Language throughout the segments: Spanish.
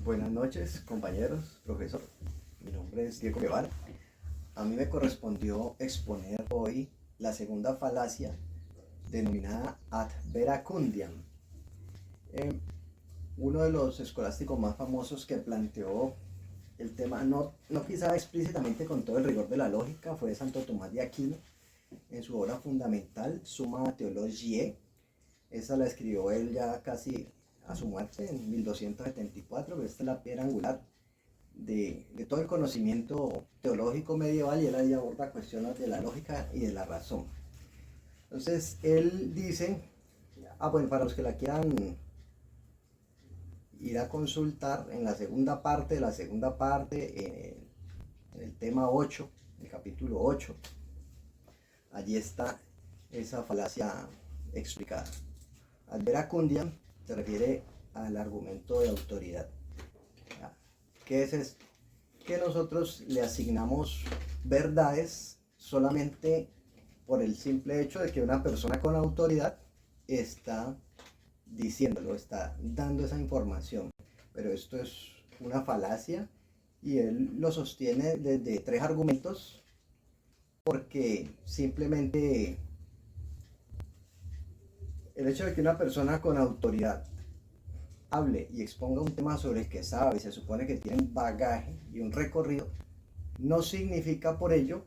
Buenas noches, compañeros, profesor. Mi nombre es Diego Guevara. A mí me correspondió exponer hoy la segunda falacia denominada ad verecundiam. Uno de los escolásticos más famosos que planteó el tema, no quizá explícitamente con todo el rigor de la lógica, fue Santo Tomás de Aquino, en su obra fundamental, Summa Theologiae. Esa la escribió él ya casi a su muerte en 1274, pero esta es la piedra angular de todo el conocimiento teológico medieval, y él ahí aborda cuestiones de la lógica y de la razón. Entonces él dice, bueno, para los que la quieran ir a consultar, en la segunda parte en el tema 8, el capítulo 8, allí está esa falacia explicada. Ad verecundiam se refiere al argumento de autoridad. ¿Qué es esto? Que nosotros le asignamos verdades solamente por el simple hecho de que una persona con autoridad está diciéndolo, está dando esa información. Pero esto es una falacia, y él lo sostiene desde tres argumentos, porque simplemente el hecho de que una persona con autoridad hable y exponga un tema sobre el que sabe y se supone que tiene un bagaje y un recorrido, no significa por ello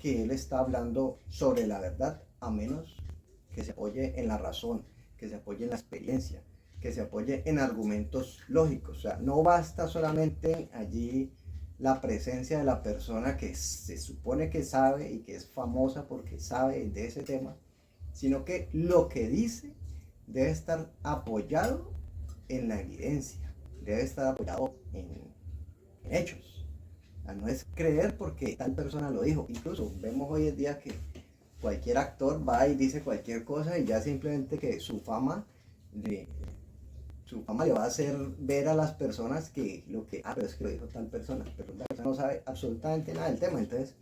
que él está hablando sobre la verdad, a menos que se apoye en la razón, que se apoye en la experiencia, que se apoye en argumentos lógicos. O sea, no basta solamente allí la presencia de la persona que se supone que sabe y que es famosa porque sabe de ese tema, sino que lo que dice debe estar apoyado en la evidencia, debe estar apoyado en hechos. No es creer porque tal persona lo dijo. Incluso vemos hoy en día que cualquier actor va y dice cualquier cosa, y ya simplemente que le, su fama le va a hacer ver a las personas que pero es que lo dijo tal persona, pero la persona no sabe absolutamente nada del tema. Entonces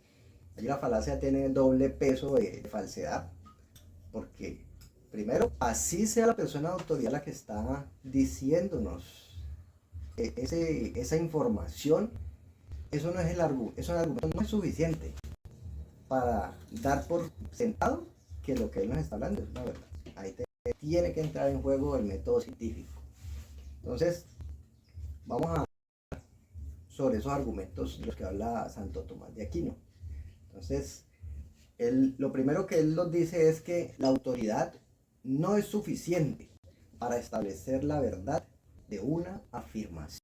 allí la falacia tiene doble peso de falsedad, porque primero, así sea la persona de autoridad la que está diciéndonos esa información, eso no es el argumento no es suficiente para dar por sentado que lo que él nos está hablando es una verdad. Ahí tiene que entrar en juego el método científico. Entonces, vamos a sobre esos argumentos de los que habla Santo Tomás de Aquino. Entonces, lo primero que él nos dice es que la autoridad no es suficiente para establecer la verdad de una afirmación.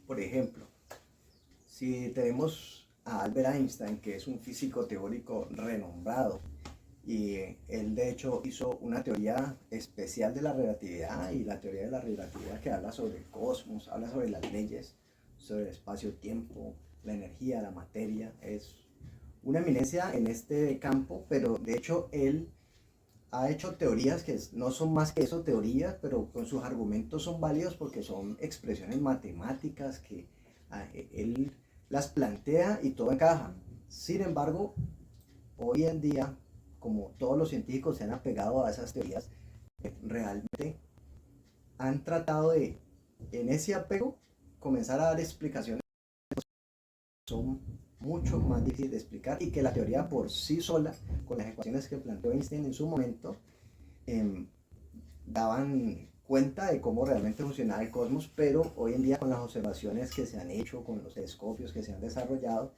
Por ejemplo, si tenemos a Albert Einstein, que es un físico teórico renombrado, y él de hecho hizo una teoría especial de la relatividad, y la teoría de la relatividad que habla sobre el cosmos, habla sobre las leyes, sobre el espacio-tiempo, la energía, la materia. Es una eminencia en este campo, pero de hecho él ha hecho teorías que no son más que eso, teorías, pero con sus argumentos son válidos porque son expresiones matemáticas que él las plantea y todo encaja. Sin embargo, hoy en día, como todos los científicos se han apegado a esas teorías, realmente han tratado de, en ese apego, comenzar a dar explicaciones que son mucho más difíciles de explicar, y que la teoría por sí sola, con las ecuaciones que planteó Einstein en su momento, daban cuenta de cómo realmente funcionaba el cosmos. Pero hoy en día, con las observaciones que se han hecho, con los telescopios que se han desarrollado,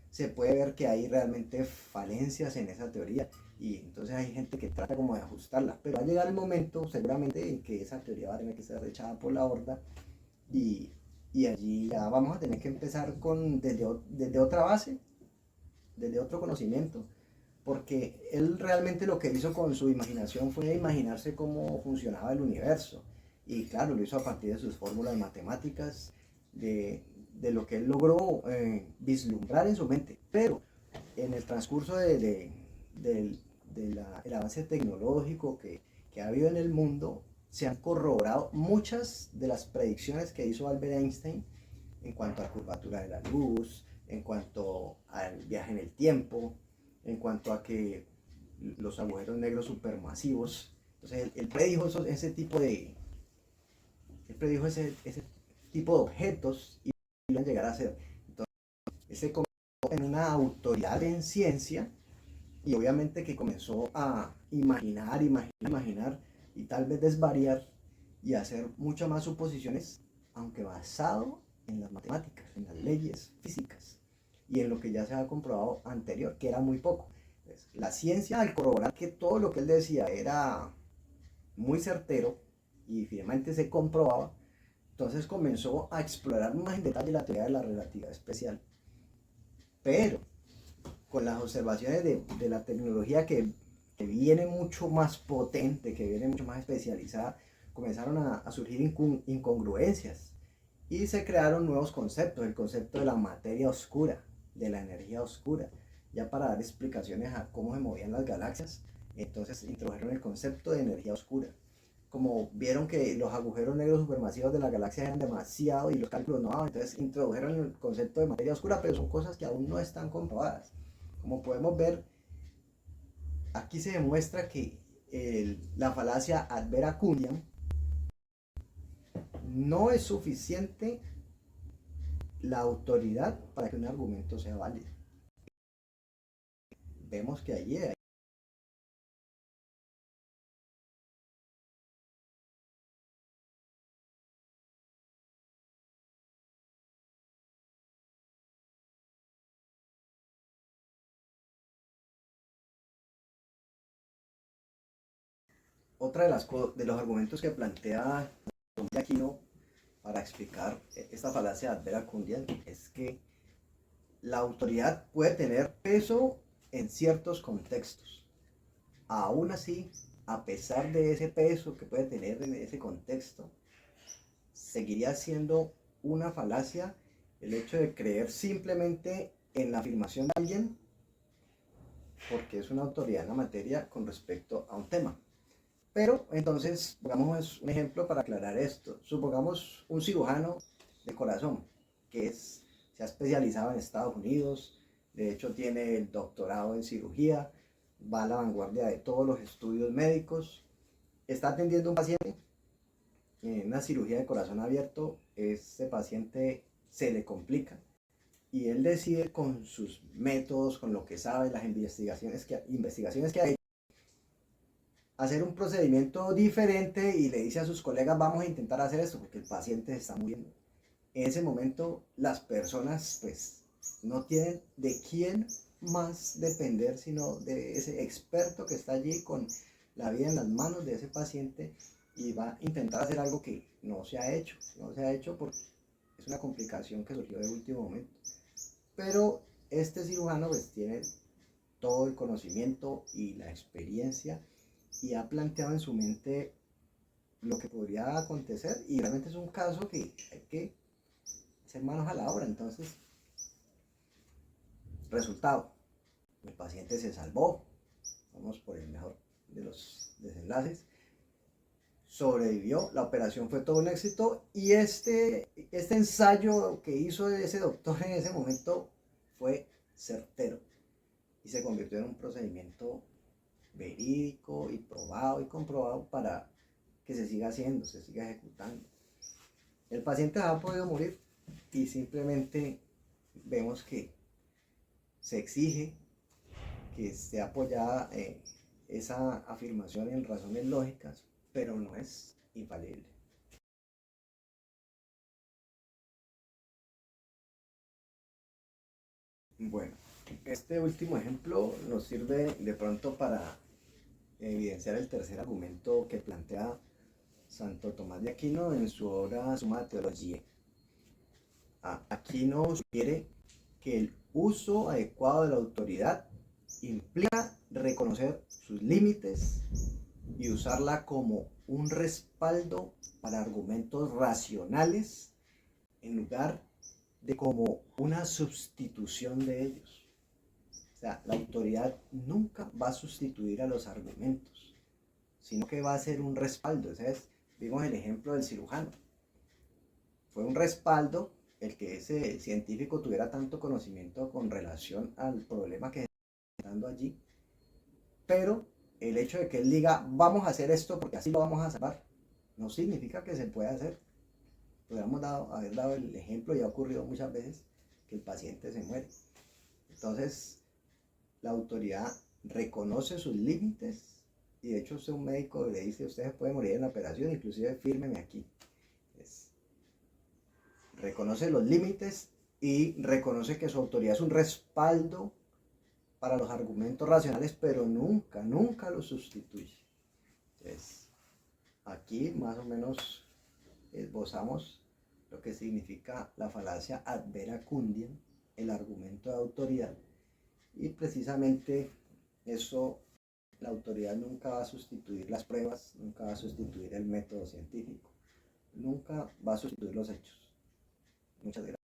se puede ver que hay realmente falencias en esa teoría, y entonces hay gente que trata como de ajustarla, pero va a llegar el momento seguramente en que esa teoría va a tener que ser echada por la borda, y, y allí ya vamos a tener que empezar desde otra base, desde otro conocimiento, porque él realmente lo que hizo con su imaginación fue imaginarse cómo funcionaba el universo, y claro, lo hizo a partir de sus fórmulas matemáticas, de lo que él logró vislumbrar en su mente. Pero en el transcurso del avance tecnológico que ha habido en el mundo, se han corroborado muchas de las predicciones que hizo Albert Einstein en cuanto a curvatura de la luz, en cuanto al viaje en el tiempo, en cuanto a que los agujeros negros supermasivos. Entonces él predijo ese tipo de, él predijo ese tipo de objetos y iban a llegar a ser. Entonces él se convirtió en una autoridad en ciencia y obviamente que comenzó a imaginar y tal vez desvariar y hacer muchas más suposiciones, aunque basado en las matemáticas, en las leyes físicas y en lo que ya se ha comprobado anterior, que era muy poco. Entonces, la ciencia, al corroborar que todo lo que él decía era muy certero y finalmente se comprobaba, entonces comenzó a explorar más en detalle la teoría de la relatividad especial. Pero con las observaciones de la tecnología que viene mucho más potente, que viene mucho más especializada, comenzaron a surgir incongruencias y se crearon nuevos conceptos, el concepto de la materia oscura, de la energía oscura, ya para dar explicaciones a cómo se movían las galaxias. Entonces introdujeron el concepto de energía oscura. Como vieron que los agujeros negros supermasivos de la galaxia eran demasiado y los cálculos no daban, entonces introdujeron el concepto de materia oscura, pero son cosas que aún no están comprobadas. Como podemos ver, aquí se demuestra que la falacia ad vera cundiam no es suficiente la autoridad para que un argumento sea válido. Vemos que allí hay otra de los argumentos que plantea Aquino para explicar esta falacia ad vera cundiam es que la autoridad puede tener peso en ciertos contextos. Aún así, a pesar de ese peso que puede tener en ese contexto, seguiría siendo una falacia el hecho de creer simplemente en la afirmación de alguien porque es una autoridad en la materia con respecto a un tema. Pero entonces, pongamos un ejemplo para aclarar esto. Supongamos un cirujano de corazón se ha especializado en Estados Unidos, de hecho tiene el doctorado en cirugía, va a la vanguardia de todos los estudios médicos, está atendiendo a un paciente en una cirugía de corazón abierto, ese paciente se le complica y él decide con sus métodos, con lo que sabe, las investigaciones que ha hecho, hacer un procedimiento diferente y le dice a sus colegas, vamos a intentar hacer esto porque el paciente se está muriendo. En ese momento las personas pues no tienen de quién más depender sino de ese experto que está allí con la vida en las manos de ese paciente y va a intentar hacer algo que no se ha hecho porque es una complicación que surgió de último momento. Pero este cirujano pues tiene todo el conocimiento y la experiencia y ha planteado en su mente lo que podría acontecer y realmente es un caso que hay que hacer manos a la obra. Entonces, resultado, el paciente se salvó, vamos por el mejor de los desenlaces, sobrevivió, la operación fue todo un éxito y este ensayo que hizo ese doctor en ese momento fue certero y se convirtió en un procedimiento verídico y probado y comprobado para que se siga haciendo, se siga ejecutando. El paciente ha podido morir y simplemente vemos que se exige que esté apoyada esa afirmación en razones lógicas, pero no es infalible. Bueno, este último ejemplo nos sirve de pronto para evidenciar el tercer argumento que plantea Santo Tomás de Aquino en su obra Summa Theologiae. Aquino sugiere que el uso adecuado de la autoridad implica reconocer sus límites y usarla como un respaldo para argumentos racionales en lugar de como una sustitución de ellos. O sea, la autoridad nunca va a sustituir a los argumentos, sino que va a ser un respaldo. Vimos el ejemplo del cirujano. Fue un respaldo el que ese científico tuviera tanto conocimiento con relación al problema que está dando allí, pero el hecho de que él diga, vamos a hacer esto porque así lo vamos a salvar, no significa que se pueda hacer. Podríamos haber dado el ejemplo, y ha ocurrido muchas veces, que el paciente se muere. Entonces, la autoridad reconoce sus límites, y de hecho usted, un médico, le dice, usted se puede morir en la operación, inclusive fírmeme aquí. Reconoce los límites y reconoce que su autoridad es un respaldo para los argumentos racionales, pero nunca, nunca los sustituye. Entonces, aquí más o menos esbozamos lo que significa la falacia ad vera cundiam, el argumento de autoridad, y precisamente eso, la autoridad nunca va a sustituir las pruebas, nunca va a sustituir el método científico, nunca va a sustituir los hechos. Muchas gracias.